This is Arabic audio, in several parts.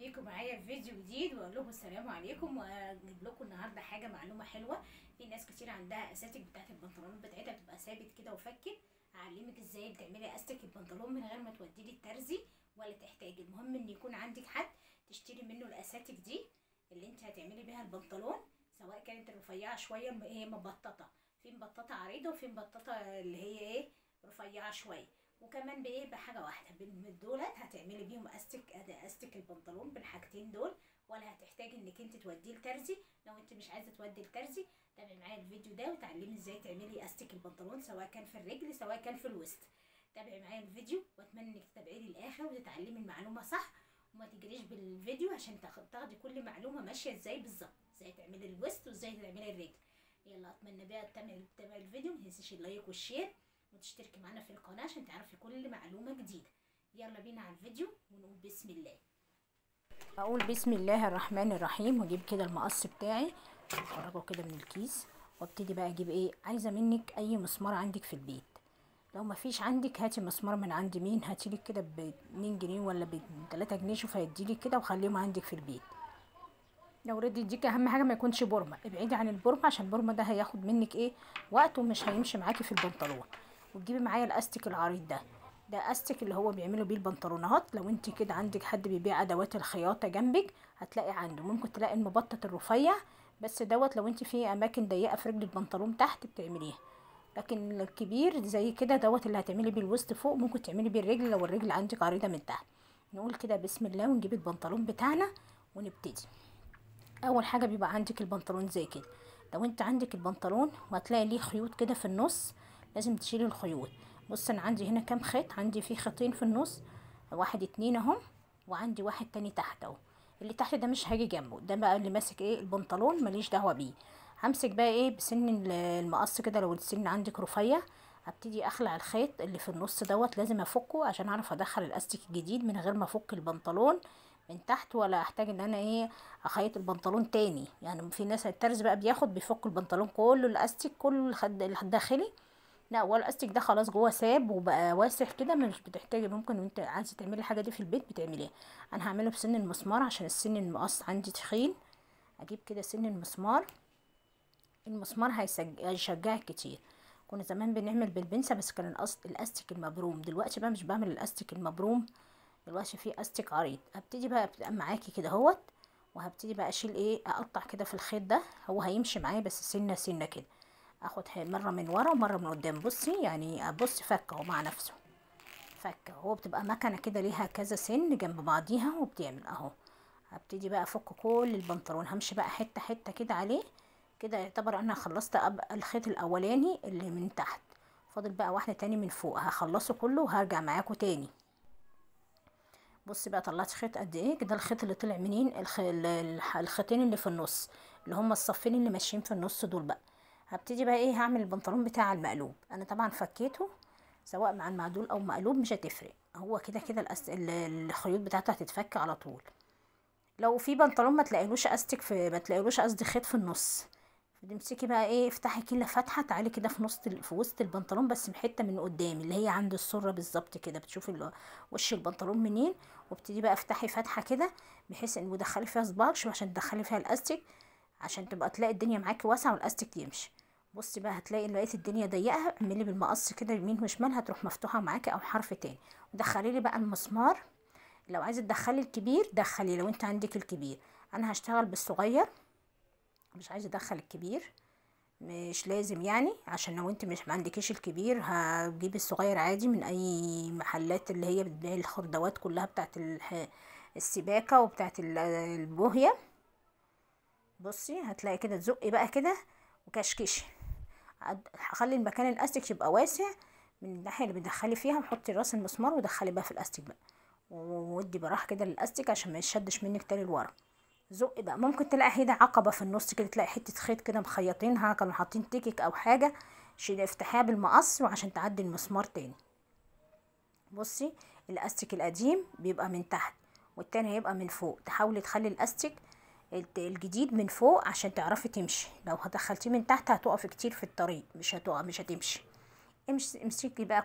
بيكم معايا في فيديو جديد واقول لكم السلام عليكم، واجيب لكم النهارده حاجه معلومه حلوه. في ناس كتير عندها اساتك بتاعت البنطلونات بتاعتها بتبقى ثابت كده وفكت. هعلمك ازاي تعملي استك البنطلون من غير ما توديه للترزي ولا تحتاجي. المهم ان يكون عندك حد تشتري منه الاساتك دي اللي انت هتعملي بيها البنطلون، سواء كانت رفيعه شويه هي مبططه، في مبططه عريضه وفي مبططه اللي هي رفيعه شويه. وكمان بحاجه واحده من دولت هتعملي بيهم استك البنطلون بالحاجتين دول، ولا هتحتاجي انك انت توديه لترزي. لو انت مش عايزه تودي لترزي تابعي معايا الفيديو ده وتعلمي ازاي تعملي استك البنطلون سواء كان في الرجل سواء كان في الوسط. تابعي معايا الفيديو واتمنى انك تتابعيه للاخر وتتعلمي المعلومه صح، وما تجريش بالفيديو عشان تاخدي كل معلومه ماشيه ازاي بالظبط، ازاي تعملي الوسط وازاي تعملي الرجل. يلا اتمنى بقى تتابعي الفيديو، متنسيش اللايك والشير وتشتركي معانا في القناه عشان تعرفي كل معلومه جديده. يلا بينا على الفيديو ونقول بسم الله. اقول بسم الله الرحمن الرحيم واجيب كده المقص بتاعي اخرجه كده من الكيس، وابتدي بقى اجيب عايزه منك اي مسمار عندك في البيت. لو ما فيش عندك هاتي مسمار من عند مين، هاتيلك كده ب 2 جنيه ولا ب 3 جنيه، شوفي هيديلك كده وخليهم عندك في البيت. لو رد يديك اهم حاجه ما يكونش بورمه، ابعدي عن البورمه عشان البورمه ده هياخد منك وقت ومش هيمشي معاكي في البنطلون. وتجيبي معايا الاستيك العريض ده استيك اللي هو بيعملوا بيه البنطلونات. لو انت كده عندك حد بيبيع ادوات الخياطه جنبك هتلاقي عنده، ممكن تلاقي المبطط الرفيع بس لو انت في اماكن ضيقه في رجل البنطلون تحت بتعمليها، لكن الكبير زي كده اللي هتعملي بيه الوسط فوق، ممكن تعملي بيه الرجل لو الرجل عندك عريضه من تحت. نقول كده بسم الله ونجيب البنطلون بتاعنا ونبتدي. اول حاجه بيبقى عندك البنطلون زي كده. لو انت عندك البنطلون وهتلاقي ليه خيوط كده في النص لازم تشيلي الخيوط. بص انا عندي هنا كام خيط، عندي فيه خيطين في النص، واحد اتنين اهم، وعندي واحد تاني تحت اهو. اللي تحت ده مش هاجي جنبه، ده بقى اللي ماسك البنطلون ماليش دعوه بيه. همسك بقى بسن المقص كده، لو السن عندك رفيع هبتدي اخلع الخيط اللي في النص لازم افكه عشان اعرف ادخل الاستيك الجديد من غير ما افك البنطلون من تحت، ولا احتاج ان انا اخيط البنطلون تاني. يعني في ناس الترز بقى بيفك البنطلون كله الاستيك كله الداخلي، لا هو الاستيك ده خلاص جوه ساب وبقى واسع كده، مش بتحتاجي. ممكن انت عايزه تعملي الحاجه دي في البيت بتعمليها. انا هعمله بسن المسمار عشان السن المقص عندي تخين. اجيب كده سن المسمار هيشجعك كتير. كنا زمان بنعمل بالبنسة بس كان الاستيك المبروم، دلوقتي بقى مش بعمل الاستيك المبروم، دلوقتي في استيك عريض. هبتدي بقى معاكي كده اهوت، وهبتدي بقى اشيل اقطع كده في الخيط ده، هو هيمشي معايا بس سنه سنه كده. اخد مره من ورا ومره من قدام. بصي يعني ابص فك اهو مع نفسه، فك هو بتبقى مكنه كده ليها كذا سن جنب بعضيها وبتعمل اهو. هبتدي بقى افك كل البنطلون، همشي بقى حته حته كده عليه كده، يعتبر انا خلصت الخيط الاولاني اللي من تحت، فاضل بقى واحده تاني من فوق، هخلصه كله وهرجع معاكم تاني. بصي بقى طلعت خيط قد ايه كده، الخيط اللي طلع منين الخيطين اللي في النص اللي هما الصفين اللي ماشيين في النص دول بقى. هبتدي بقى هعمل البنطلون بتاع المقلوب. انا طبعا فكيته سواء مع المعدول او مقلوب مش هتفرق، هو كده كده الخيوط بتاعته هتتفك على طول. لو في بنطلون ما تلاقيلوش ما تلاقيلوش قصدي خيط في النص، تمسكي بقى افتحي كده فتحه، تعالي كده في وسط البنطلون بس حته من قدام اللي هي عند السره بالظبط كده، بتشوفي وش البنطلون منين، وابتدي بقى افتحي فتحه كده بحيث ان ودخلي فيها صباعك شويه عشان تدخلي فيها الاستيك، عشان تبقى تلاقي الدنيا معاكي واسعه والاستيك يمشي. بصي بقى هتلاقي ان لقيت الدنيا ضيقه، اعملي بالمقص كده يمين وشمال هتروح مفتوحه معاكي او حرف تاني، ودخلي لي بقى المسمار. لو عايزه تدخلي الكبير دخلي، لو انت عندك الكبير. انا هشتغل بالصغير، مش عايزه ادخل الكبير، مش لازم يعني، عشان لو انت مش عندكيش الكبير هتجيبي الصغير عادي من اي محلات اللي هي بتبيع الخردوات كلها بتاعت السباكه وبتاعت البوهيه. بصي هتلاقي كده تزقي بقى كده وكشكشي، هخلي المكان الاستيك يبقى واسع من الناحيه اللي بتدخلي فيها، وحطي راس المسمار ودخلي بقى في الاستيك بقى، وودي براح كده للاستيك عشان ما يشدش منك تاني لورا. زقي بقى، ممكن تلاقي هنا عقبه في النص كده، تلاقي حته خيط كده مخيطينها كانوا حاطين تيكك او حاجه، افتحيها بالمقص وعشان تعدي المسمار تاني. بصي الاستيك القديم بيبقى من تحت والتاني هيبقى من فوق، تحاولي تخلي الاستيك الجديد من فوق عشان تعرفي تمشي، لو دخلتيه من تحت هتقفي كتير في الطريق، مش هتمشي. امسكي بقى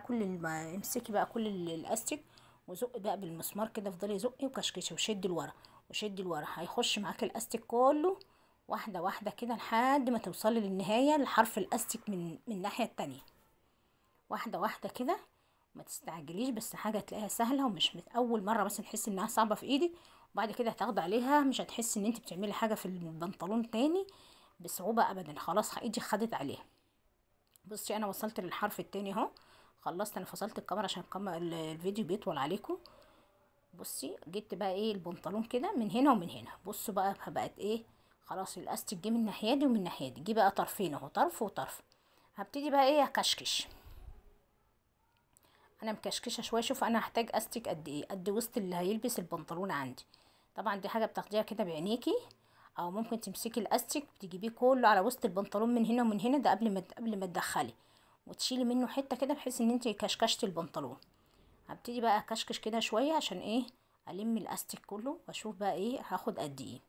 كل الاستيك وزقي بقى بالمسمار كده، افضلي زقي وكشكشي وشدي لورا، وشدي لورا، هيخش معاك الاستيك كله واحده واحده كده لحد ما توصلي للنهايه لحرف الاستيك من الناحيه التانية، واحده واحده كده. ما تستعجليش، بس حاجه تلاقيها سهله ومش اول مره بس تحسي انها صعبه في ايدك، وبعد كده هتاخدي عليها مش هتحسي ان انت بتعملي حاجه في البنطلون تاني بصعوبه ابدا، خلاص ايدي خدت عليها. بصي انا وصلت للحرف التاني اهو، خلصت. انا فصلت الكاميرا عشان الفيديو بيطول عليكم. بصي جبت بقى ايه البنطلون كده من هنا ومن هنا، بصوا بقى بقت ايه، خلاص الاستيك جه من الناحيه دي ومن الناحيه دي، جه بقى طرفين اهو، طرف وطرف. هبتدي بقى ايه اكشكش. انا مكشكشه شويه. شوف انا هحتاج استيك قد ايه، قد وسط اللي هيلبس البنطلون عندي. طبعا دي حاجه بتاخديها كده بعينيكي، او ممكن تمسكي الاستيك تجيبيه كله على وسط البنطلون من هنا ومن هنا، ده قبل ما تدخلي، وتشيلي منه حته كده بحيث ان انت كشكشتي البنطلون. هبتدي بقى اكشكش كده شويه عشان ايه، الم الاستيك كله واشوف بقى ايه هاخد قد ايه.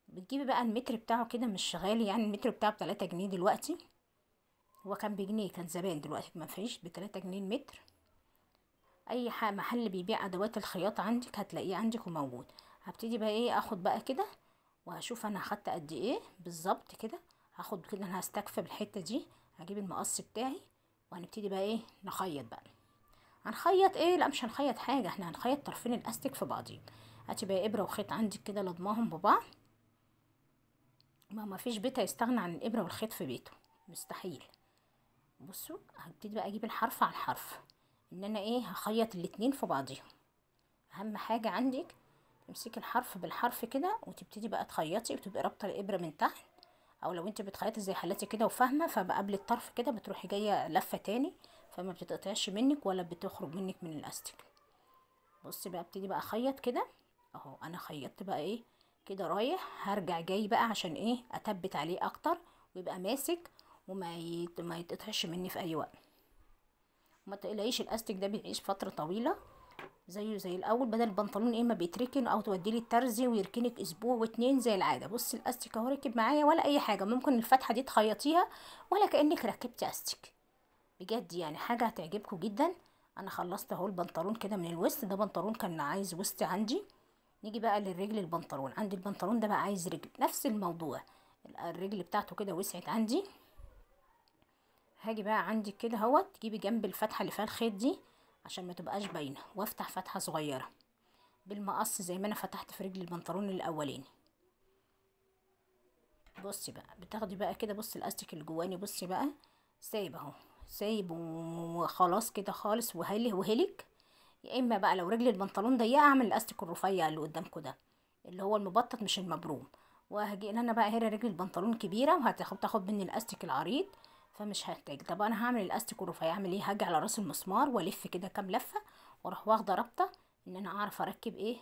بتجيبي بقى المتر بتاعه كده مش غالي، يعني المتر بتاعه ب3 جنيه دلوقتي، هو كان بجنيه كان زمان، دلوقتي ما فيش، ب3 جنيه المتر. اي محل بيبيع ادوات الخياطه عندك هتلاقيه عندك وموجود. هبتدي بقى ايه اخد بقى كده وهشوف انا اخدت قد ايه بالظبط كده. هاخد كده، انا هستكفي بالحته دي، هجيب المقص بتاعي وهنبتدي بقى ايه نخيط بقى. هنخيط ايه؟ لا مش هنخيط حاجه، احنا هنخيط طرفين الاستيك في بعضين. هاتي بقى ابره وخيط عندك كده لضماهم ببعض، ما فيش بيت هيستغنى عن الابره والخيط في بيته، مستحيل. بصوا هبتدي بقى اجيب الحرف على الحرف، ان انا ايه هخيط الاتنين في بعضيهم. اهم حاجه عندك تمسكي الحرف بالحرف كده وتبتدي بقى تخيطي، وتبقي رابطه الابره من تحت، او لو انت بتخيطي زي حالتي كده وفاهمه، فبقى قبل الطرف كده بتروحي جايه لفه تاني، فما بتتقطعش منك ولا بتخرج منك من الاستيك. بصي بقى ابتدي بقى اخيط كده اهو. انا خيطت بقى ايه كده رايح، هرجع جاي بقى عشان ايه اثبت عليه اكتر ويبقى ماسك ما يتقطعش مني في اي وقت. وما تقلقيش الاستيك ده بيعيش فتره طويله زيه زي الاول، بدل البنطلون ايه ما بيتركن او توديه للترزي ويركنك اسبوع واتنين زي العاده. بصي الاستيك اهو ركب معايا ولا اي حاجه، ممكن الفتحه دي تخيطيها ولا كانك ركبتي استيك، بجد يعني حاجه هتعجبكم جدا. انا خلصت اهو البنطلون كده من الوسط، ده بنطلون كان عايز وسط عندي. نيجي بقى للرجل. البنطلون عندي البنطلون ده بقى عايز رجل، نفس الموضوع، الرجل بتاعته كده وسعت عندي. هاجي بقى عندي كده اهوت، تجيبي جنب الفتحه اللي فيها الخيط دي عشان ما تبقاش باينه، وافتح فتحه صغيره بالمقص زي ما انا فتحت في رجل البنطلون الاولاني. بصي بقى بتاخدي بقى كده، بصي الاستيك اللي جواني بصي بقى سايب اهو، سايب وخلاص كده خالص وهلك. يا اما بقى لو رجل البنطلون ضيقه اعمل الاستيك الرفيع اللي قدامكم ده، اللي هو المبطط مش المبروم. وهجي انا بقى هنا رجل البنطلون كبيره وهتاخد مني الاستيك العريض، فمش هحتاج. طب انا هعمل الاستيك الرفيع اعمل ايه؟ هاجي على راس المسمار والف كده كام لفه واروح واخده رابطه ان انا اعرف اركب إيه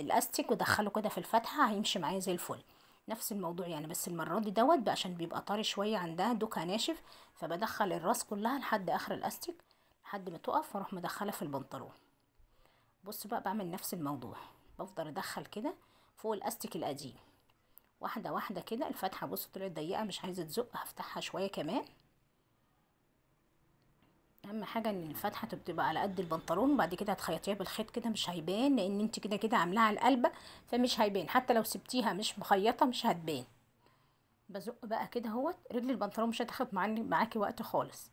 الاستيك وادخله كده في الفتحه، هيمشي معايا زي الفل. نفس الموضوع يعني، بس المره دي دوت بقى عشان بيبقى طري شويه عندها دوكها ناشف، فبدخل الراس كلها لحد اخر الاستيك لحد ما تقف واروح مدخله في البنطلون. بص بقى بعمل نفس الموضوع، بفضل ادخل كده فوق الاستيك القديم واحده واحده كده. الفتحه بص طلعت ضيقه مش عايزه تزق، هفتحها شويه كمان. اهم حاجه ان الفتحه تبقى على قد البنطلون، وبعد كده هتخيطيها بالخيط كده مش هيبان، لان انت كده كده عاملاها على القلبه فمش هيبان، حتى لو سبتيها مش مخيطه مش هتبان. بزق بقى كده اهوت. رجل البنطلون مش هتاخد معاكي وقت خالص،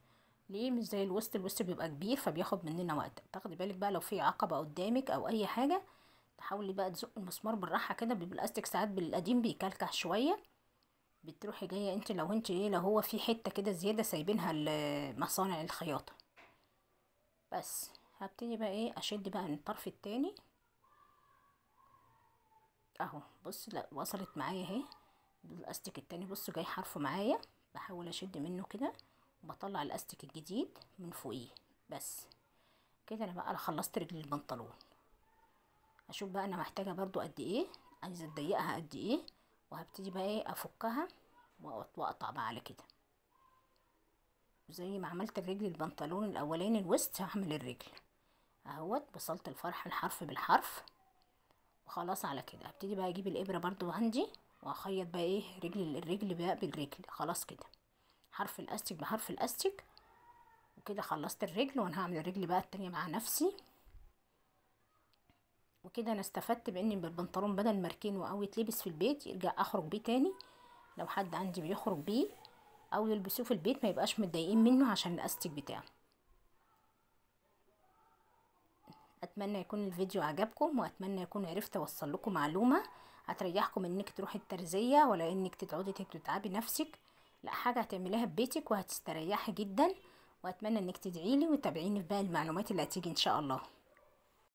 ليه؟ مش زي الوسط، الوسط بيبقى كبير فبياخد مننا وقت. تاخدي بالك بقى لو في عقبه قدامك او اي حاجه، تحاولي بقى تزق المسمار بالراحه كده، بيبقى الاستيك ساعات بالقديم بيكلكع شويه، بتروحي جايه انت لو انت ايه لو هو في حته كده زياده سايبينها لمصانع الخياطه. بس هبتدي بقى ايه اشد بقى من الطرف التاني اهو. بص لا وصلت معايا اهي الاستيك التاني، بصوا جاي حرفه معايا، بحاول اشد منه كده وبطلع الاستيك الجديد من فوقيه. بس كده انا بقى خلصت رجل البنطلون. اشوف بقى انا محتاجه برضو قد ايه، عايزه اضيقها قد ايه، وهبتدي بقى ايه افكها واقطع بقى على كده زي ما عملت الرجل البنطلون الاولاني الوسط، هعمل الرجل اهوت. وصلت الحرف بالحرف وخلاص. على كده هبتدي بقى اجيب الابره برضو عندي واخيط بقى ايه الرجل بقى بالرجل. خلاص كده حرف الاستيك بحرف الاستيك، وكده خلصت الرجل. وانا هعمل الرجل بقى التانية مع نفسي. وكده انا استفدت بان البنطلون بدل ما اركنه او يتلبس في البيت يرجع اخرج بيه تاني، لو حد عندي بيخرج بيه او يلبسوه في البيت ما يبقاش متضايقين منه عشان الاستيك بتاعه. اتمنى يكون الفيديو عجبكم، واتمنى يكون عرفت اوصل لكم معلومه هتريحكم انك تروحي الترزيه ولا انك تقعدي تتعبي نفسك، لا حاجه هتعمليها في بيتك وهتستريحي جدا. واتمنى انك تدعيلي وتابعيني في باقي المعلومات اللي هتيجي ان شاء الله.